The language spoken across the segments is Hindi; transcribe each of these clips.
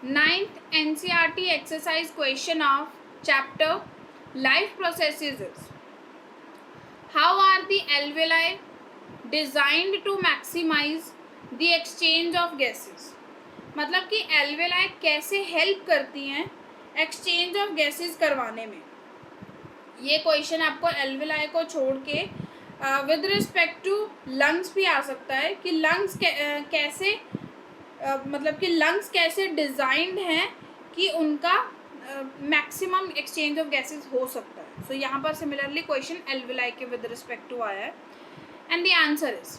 Ninth NCERT exercise question of chapter Life Processes is, how are the alveoli designed to maximize the exchange of gases? मतलब कि alveoli कैसे हेल्प करती हैं एक्सचेंज ऑफ गैसेस करवाने में. ये क्वेश्चन आपको alveoli को छोड़ के विद रिस्पेक्ट टू लंग्स भी आ सकता है कि लंग्स कैसे मतलब कि लंग्स कैसे डिज़ाइंड हैं कि उनका मैक्सिमम एक्सचेंज ऑफ गैसेस हो सकता है. सो यहाँ पर सिमिलरली क्वेश्चन एल्वेलाई के विद रिस्पेक्ट टू आया है. And the answer is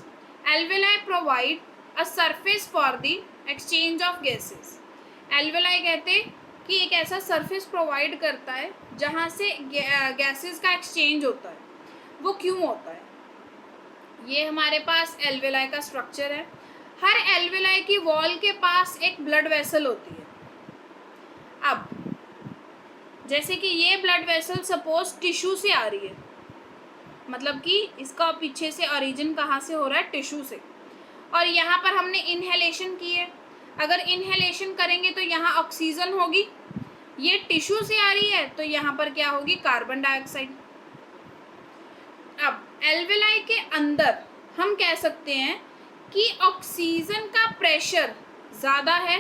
alveoli provide a surface for the exchange of gases. Alveoli कहते कि एक ऐसा सरफेस प्रोवाइड करता है जहाँ से गैसेस का एक्सचेंज होता है. वो क्यों होता है? ये हमारे पास एल्वेलाई का स्ट्रक्चर है. हर एल्वेलाई की वॉल के पास एक ब्लड वेसल होती है. अब जैसे कि ये ब्लड वेसल सपोज टिश्यू से आ रही है, मतलब कि इसका पीछे से ओरिजिन कहाँ से हो रहा है? टिश्यू से. और यहाँ पर हमने इनहेलेशन की है. अगर इनहेलेशन करेंगे तो यहाँ ऑक्सीजन होगी. ये टिश्यू से आ रही है तो यहाँ पर क्या होगी? Carbon dioxide. अब एल्वेलाई के अंदर हम कह सकते हैं कि ऑक्सीजन का प्रेशर ज़्यादा है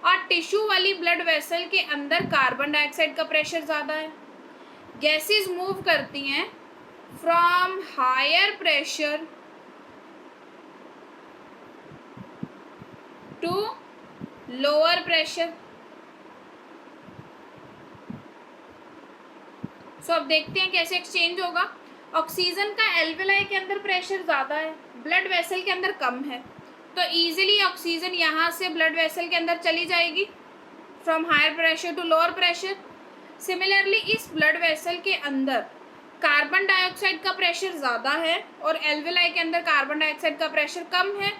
और टिश्यू वाली ब्लड वेसल के अंदर कार्बन डाइऑक्साइड का प्रेशर ज़्यादा है. गैसेस मूव करती हैं from higher pressure to lower pressure. So अब देखते हैं कैसे एक्सचेंज होगा. ऑक्सीजन का एल्वेलाई के अंदर प्रेशर ज़्यादा है, ब्लड वेसल के अंदर कम है, तो ईजिली ऑक्सीजन यहाँ से ब्लड वेसल के अंदर चली जाएगी from higher pressure to lower pressure. Similarly इस ब्लड वेसल के अंदर कार्बन डाइऑक्साइड का प्रेशर ज़्यादा है और एल्वेलाई के अंदर कार्बन डाइऑक्साइड का प्रेशर कम है,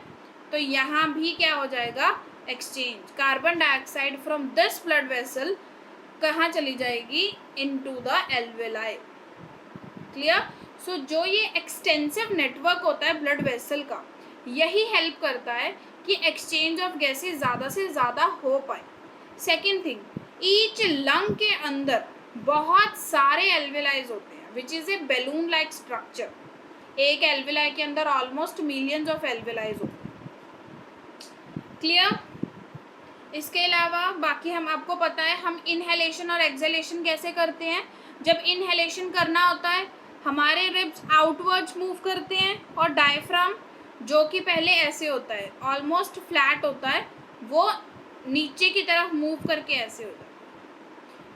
तो यहाँ भी क्या हो जाएगा? Exchange. Carbon dioxide from this blood vessel कहाँ चली जाएगी? Into the alveoli. क्लियर? सो जो ये एक्सटेंसिव नेटवर्क होता है ब्लड वेसल का, यही हेल्प करता है कि एक्सचेंज ऑफ गैसेस ज़्यादा से ज़्यादा हो पाए. सेकेंड थिंग, ईच लंग के अंदर बहुत सारे एल्वेलाइज होते हैं which is a balloon like structure. एक एल्वेलाई के अंदर ऑलमोस्ट मिलियंस ऑफ एल्वेलाइज होते हैं. क्लियर? इसके अलावा बाकी हम आपको पता है हम इनहेलेशन और एक्सहेलेशन कैसे करते हैं. जब इनहेलेशन करना होता है हमारे रिब्स आउटवर्ड्स मूव करते हैं और डायफ्राम जो कि पहले ऐसे होता है ऑलमोस्ट फ्लैट होता है, वो नीचे की तरफ मूव करके ऐसे होता है.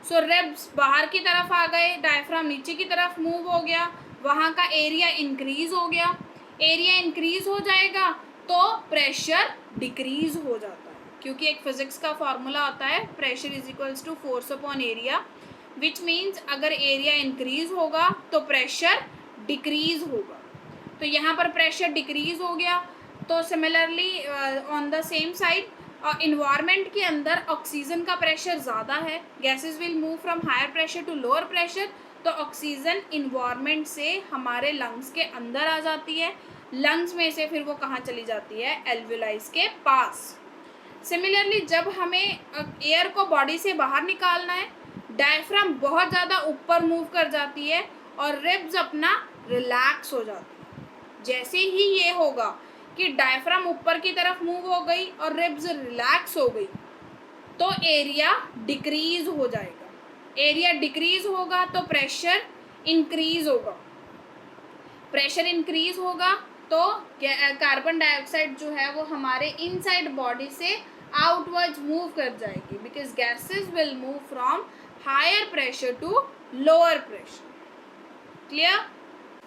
सो रिब्स बाहर की तरफ आ गए, डायफ्राम नीचे की तरफ मूव हो गया, वहाँ का एरिया इंक्रीज हो गया. एरिया इंक्रीज हो जाएगा तो प्रेशर डिक्रीज हो जाता है, क्योंकि एक फिजिक्स का फॉर्मूला होता है pressure is equals to force upon area, which means अगर एरिया इंक्रीज होगा तो प्रेशर डिक्रीज होगा. तो यहाँ पर प्रेशर डिक्रीज हो गया. तो similarly on the same side environment के अंदर ऑक्सीजन का प्रेशर ज़्यादा है, gases will move from higher pressure to lower pressure, तो ऑक्सीजन इन्वायरमेंट से हमारे लंग्स के अंदर आ जाती है. लंग्स में से फिर वो कहाँ चली जाती है? एल्वेलाइज के पास. सिमिलरली जब हमें एयर को बॉडी से बाहर निकालना है, डायफ्राम बहुत ज़्यादा ऊपर मूव कर जाती है और रिब्स अपना रिलैक्स हो जाती है. जैसे ही ये होगा कि डायफ्राम ऊपर की तरफ मूव हो गई और रिब्स रिलैक्स हो गई, तो एरिया डिक्रीज हो जाएगा. एरिया डिक्रीज होगा तो प्रेशर इंक्रीज होगा. प्रेशर इंक्रीज होगा तो कार्बन डाइऑक्साइड जो है वो हमारे इनसाइड बॉडी से आउटवर्ड्स मूव कर जाएगी, because gases will move from higher pressure to lower pressure. Clear?